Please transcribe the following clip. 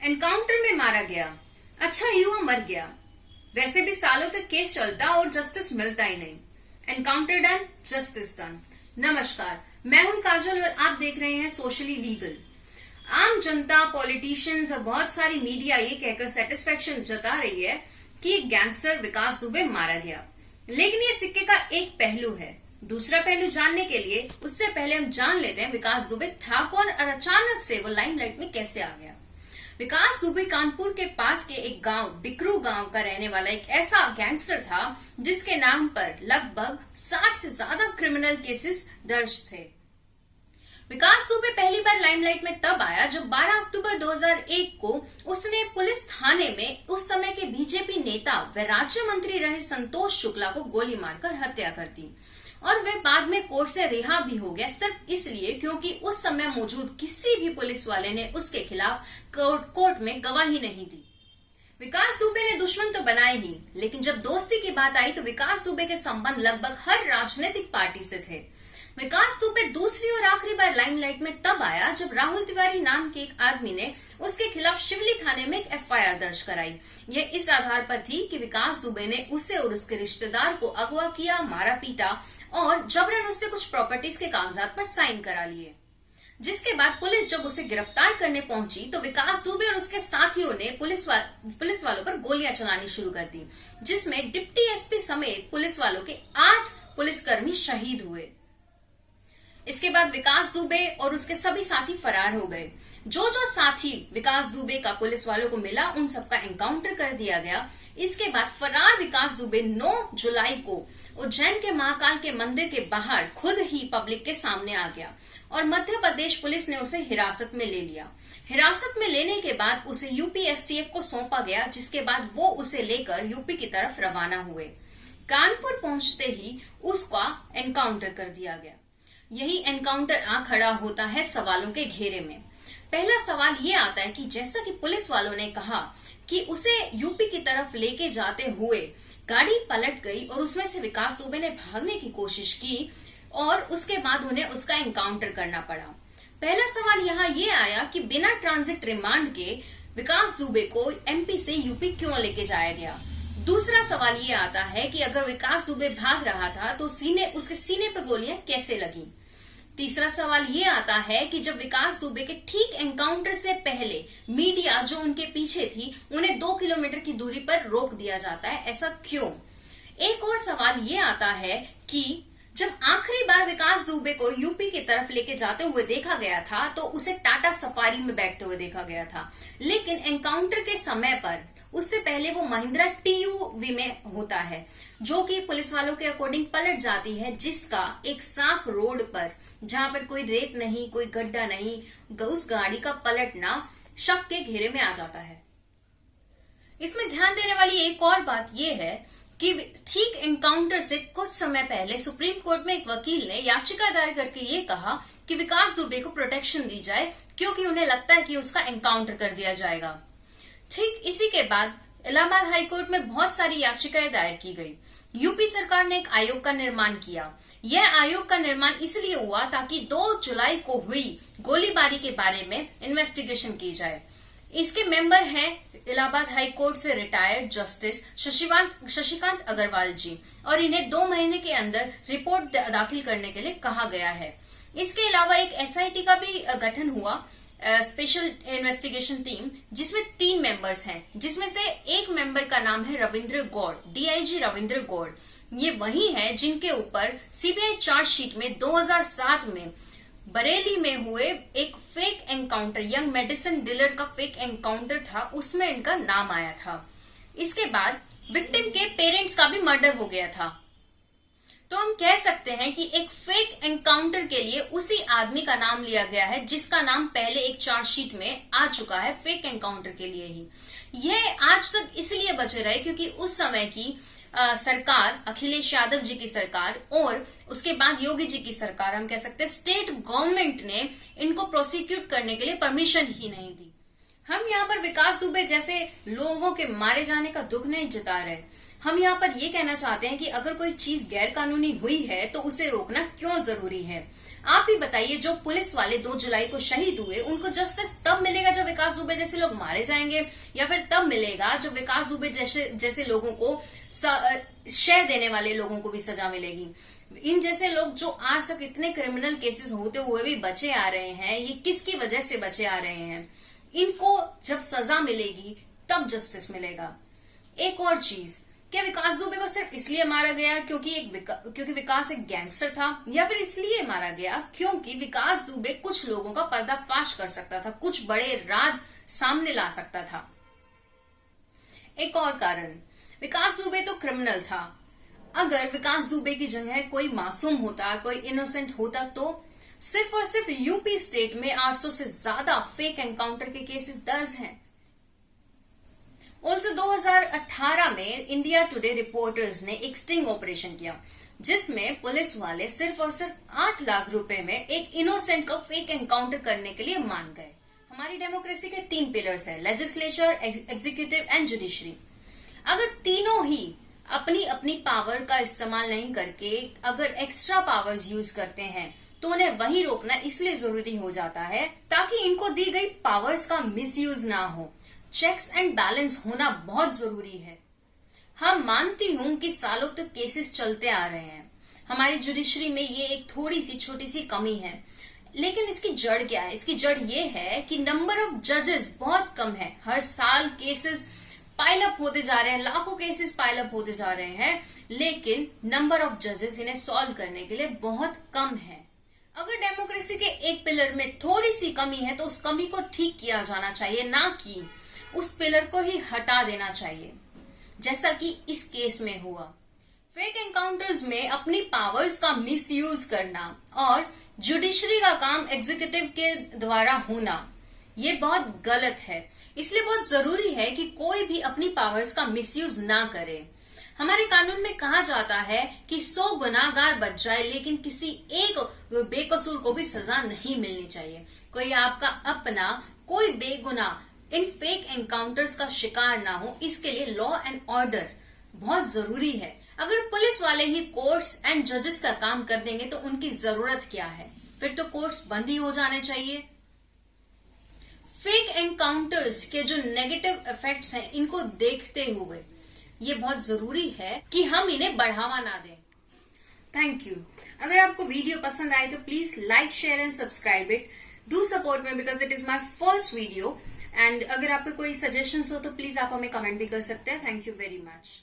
Encounter में मारा गया। अच्छा युवा मर गया। वैसे भी सालों तक केस चलता और जस्टिस मिलता ही नहीं। Encounter done, justice done. नमस्कार, मैं हूं काजल और आप देख रहे हैं सोशली लीगल। आम जनता, पॉलिटिशियंस और बहुत सारी मीडिया ये कहकर सेटिस्फेक्शन जता रही है कि एक गैंगस्टर विकास दुबे मारा गया, लेकिन ये सिक्के का एक पहलू है। दूसरा पहलू जानने के लिए उससे पहले हम जान लेते हैं विकास दुबे था कौन और अचानक से वो लाइमलाइट में कैसे आ गया। विकास दुबे कानपुर के पास के एक गांव बिकरू गांव का रहने वाला एक ऐसा गैंगस्टर था जिसके नाम पर लगभग 60 से ज्यादा क्रिमिनल केसेस दर्ज थे। विकास दुबे पहली बार लाइमलाइट में तब आया जब 12 अक्टूबर 2001 को उसने पुलिस थाने में उस समय के बीजेपी नेता व राज्य मंत्री रहे संतोष शुक्ला को गोली मारकर हत्या कर दी और वह बाद में कोर्ट से रिहा भी हो गया, सिर्फ इसलिए क्योंकि उस समय मौजूद किसी भी पुलिस वाले ने उसके खिलाफ कोर्ट में गवाही नहीं दी। विकास दुबे ने दुश्मन तो बनाए ही, लेकिन जब दोस्ती की बात आई तो विकास दुबे के संबंध लगभग हर राजनीतिक पार्टी से थे। विकास दुबे दूसरी और आखिरी बार लाइमलाइट में तब आया जब राहुल तिवारी नाम के एक आदमी ने उसके खिलाफ शिवली थाने में एक एफआईआर दर्ज कराई। यह इस आधार पर थी कि विकास दुबे ने उसे और उसके रिश्तेदार को अगवा किया, मारा पीटा और जबरन उससे कुछ प्रॉपर्टीज के कागजात पर साइन करा लिए। जिसके बाद पुलिस जब उसे गिरफ्तार करने पहुंची तो विकास दुबे और उसके साथियों ने पुलिस वालों पर गोलियां चलानी शुरू कर दी, जिसमें डिप्टी एसपी समेत पुलिस वालों के 8 पुलिसकर्मी शहीद हुए। इसके बाद विकास दुबे और उसके सभी साथी फरार हो गए। जो साथी विकास दुबे का पुलिस वालों को मिला उन सबका एनकाउंटर कर दिया गया। इसके बाद फरार विकास दुबे 9 जुलाई को उज्जैन के महाकाल के मंदिर के बाहर खुद ही पब्लिक के सामने आ गया और मध्य प्रदेश पुलिस ने उसे हिरासत में ले लिया। हिरासत में लेने के बाद उसे यूपी एसटीएफ को सौंपा गया, जिसके बाद वो उसे लेकर यूपी की तरफ रवाना हुए। कानपुर पहुंचते ही उसका एनकाउंटर कर दिया गया। यही एनकाउंटर आ खड़ा होता है सवालों के घेरे में। पहला सवाल ये आता है कि जैसा कि पुलिस वालों ने कहा कि उसे यूपी की तरफ लेके जाते हुए गाड़ी पलट गई और उसमें से विकास दुबे ने भागने की कोशिश की और उसके बाद उन्हें उसका एनकाउंटर करना पड़ा। पहला सवाल यहाँ ये आया कि बिना ट्रांजिट रिमांड के विकास दुबे को एमपी से यूपी क्यों लेके जाया गया। दूसरा सवाल ये आता है कि अगर विकास दुबे भाग रहा था तो उसके सीने पर गोलियां कैसे लगी। तीसरा सवाल ये आता है कि जब विकास दुबे के ठीक एनकाउंटर से पहले मीडिया जो उनके पीछे थी उन्हें 2 किलोमीटर की दूरी पर रोक दिया जाता है, ऐसा क्यों। एक और सवाल ये आता है कि जब आखिरी बार विकास दुबे को यूपी की तरफ लेके जाते हुए देखा गया था तो उसे टाटा सफारी में बैठते हुए देखा गया था, लेकिन एनकाउंटर के समय पर उससे पहले वो महिंद्रा टीयूवी में होता है जो कि पुलिस वालों के अकॉर्डिंग पलट जाती है, जिसका एक साफ रोड पर जहां पर कोई रेत नहीं, कोई गड्ढा नहीं, उस गाड़ी का पलटना शक के घेरे में आ जाता है। इसमें ध्यान देने वाली एक और बात यह है कि ठीक एनकाउंटर से कुछ समय पहले सुप्रीम कोर्ट में एक वकील ने याचिका दायर करके ये कहा कि विकास दुबे को प्रोटेक्शन दी जाए क्योंकि उन्हें लगता है कि उसका एनकाउंटर कर दिया जाएगा। ठीक इसी के बाद इलाहाबाद हाईकोर्ट में बहुत सारी याचिकाएं दायर की गई। यूपी सरकार ने एक आयोग का निर्माण किया। यह आयोग का निर्माण इसलिए हुआ ताकि 2 जुलाई को हुई गोलीबारी के बारे में इन्वेस्टिगेशन की जाए। इसके मेंबर हैं इलाहाबाद हाईकोर्ट से रिटायर्ड जस्टिस शशिकांत अग्रवाल जी और इन्हें 2 महीने के अंदर रिपोर्ट दाखिल करने के लिए कहा गया है। इसके अलावा एक एसआईटी का भी गठन हुआ, स्पेशल इन्वेस्टिगेशन टीम, जिसमें 3 मेंबर्स हैं, जिसमें से एक मेंबर का नाम है रविंद्र गौड़, डीआईजी रविंद्र गौड़। ये वही है जिनके ऊपर सीबीआई चार्जशीट में 2007 में बरेली में हुए एक fake encounter, young medicine dealer का फेक एनकाउंटर था, उसमें इनका नाम आया था। इसके बाद विक्टिम के पेरेंट्स का भी मर्डर हो गया था। तो हम कह सकते हैं कि एक फेक एनकाउंटर के लिए उसी आदमी का नाम लिया गया है जिसका नाम पहले एक चार्जशीट में आ चुका है, फेक एनकाउंटर के लिए ही। यह आज तक इसलिए बचे रहे क्योंकि उस समय की सरकार, अखिलेश यादव जी की सरकार और उसके बाद योगी जी की सरकार, हम कह सकते हैं स्टेट गवर्नमेंट ने इनको प्रोसिक्यूट करने के लिए परमिशन ही नहीं दी। हम यहाँ पर विकास दुबे जैसे लोगों के मारे जाने का दुख नहीं जता रहे। हम यहाँ पर ये कहना चाहते हैं कि अगर कोई चीज गैर कानूनी हुई है तो उसे रोकना क्यों जरूरी है। आप ही बताइए, जो पुलिस वाले 2 जुलाई को शहीद हुए उनको जस्टिस तब मिलेगा जब विकास दुबे जैसे लोग मारे जाएंगे, या फिर तब मिलेगा जब विकास दुबे जैसे लोगों को शय देने वाले लोगों को भी सजा मिलेगी। इन जैसे लोग जो आज तक इतने क्रिमिनल केसेस होते हुए भी बचे आ रहे हैं, ये किसकी वजह से बचे आ रहे हैं? इनको जब सजा मिलेगी तब जस्टिस मिलेगा। एक और चीज, क्या विकास दुबे को सिर्फ इसलिए मारा गया क्योंकि विकास एक गैंगस्टर था, या फिर इसलिए मारा गया क्योंकि विकास दुबे कुछ लोगों का पर्दाफाश कर सकता था, कुछ बड़े राज सामने ला सकता था? एक और कारण, विकास दुबे तो क्रिमिनल था। अगर विकास दुबे की जगह कोई मासूम होता, कोई इनोसेंट होता, तो सिर्फ और सिर्फ यूपी स्टेट में 800 से ज्यादा फेक एनकाउंटर के केसेस दर्ज हैं। ऑल्सो 2018 में इंडिया टुडे रिपोर्टर्स ने एक स्टिंग ऑपरेशन किया, जिसमें पुलिस वाले सिर्फ और सिर्फ 8 लाख रुपए में एक इनोसेंट को फेक एनकाउंटर करने के लिए मान गए। हमारी डेमोक्रेसी के 3 पिलर्स हैं, लेजिस्लेचर, एग्जीक्यूटिव एंड जुडिशरी। अगर तीनों ही अपनी अपनी पावर का इस्तेमाल नहीं करके अगर एक्स्ट्रा पावर्स यूज करते हैं, तो उन्हें वही रोकना इसलिए जरूरी हो जाता है ताकि इनको दी गई पावर्स का मिसयूज ना हो। चेक्स एंड बैलेंस होना बहुत जरूरी है। हम मानती हूं कि सालों तक केसेस चलते आ रहे हैं, हमारी जुडिशरी में ये एक थोड़ी सी छोटी सी कमी है, लेकिन इसकी जड़ क्या है? इसकी जड़ ये है कि नंबर ऑफ जजेस बहुत कम है। हर साल केसेस पाइल अप होते जा रहे हैं, लाखों केसेस पाइल अप होते जा रहे हैं, लेकिन नंबर ऑफ जजेस इन्हें सॉल्व करने के लिए बहुत कम है। अगर डेमोक्रेसी के एक पिलर में थोड़ी सी कमी है तो उस कमी को ठीक किया जाना चाहिए, ना कि उस पिलर को ही हटा देना चाहिए, जैसा कि इस केस में हुआ। फेक एनकाउंटर्स में अपनी पावर्स का मिसयूज करना और जुडिशरी का काम एग्जीक्यूटिव के द्वारा होना, ये बहुत गलत है। इसलिए बहुत जरूरी है कि कोई भी अपनी पावर्स का मिसयूज ना करे। हमारे कानून में कहा जाता है कि 100 गुनाहगार बच जाए, लेकिन किसी एक बेकसूर को भी सजा नहीं मिलनी चाहिए। कोई आपका अपना, कोई बेगुनाह इन फेक एनकाउंटर्स का शिकार ना हो, इसके लिए लॉ एंड ऑर्डर बहुत जरूरी है। अगर पुलिस वाले ही कोर्ट्स एंड जजेस का काम कर देंगे तो उनकी जरूरत क्या है? फिर तो कोर्ट्स बंद ही हो जाने चाहिए। फेक एनकाउंटर्स के जो नेगेटिव इफेक्ट्स हैं, इनको देखते हुए ये बहुत जरूरी है कि हम इन्हें बढ़ावा ना दें। Thank you. अगर आपको वीडियो पसंद आए तो please like, share and subscribe it. Do support me because it is my first video. And अगर आपको कोई सजेशंस हो तो प्लीज आप हमें कमेंट भी कर सकते हैं। Thank you very much.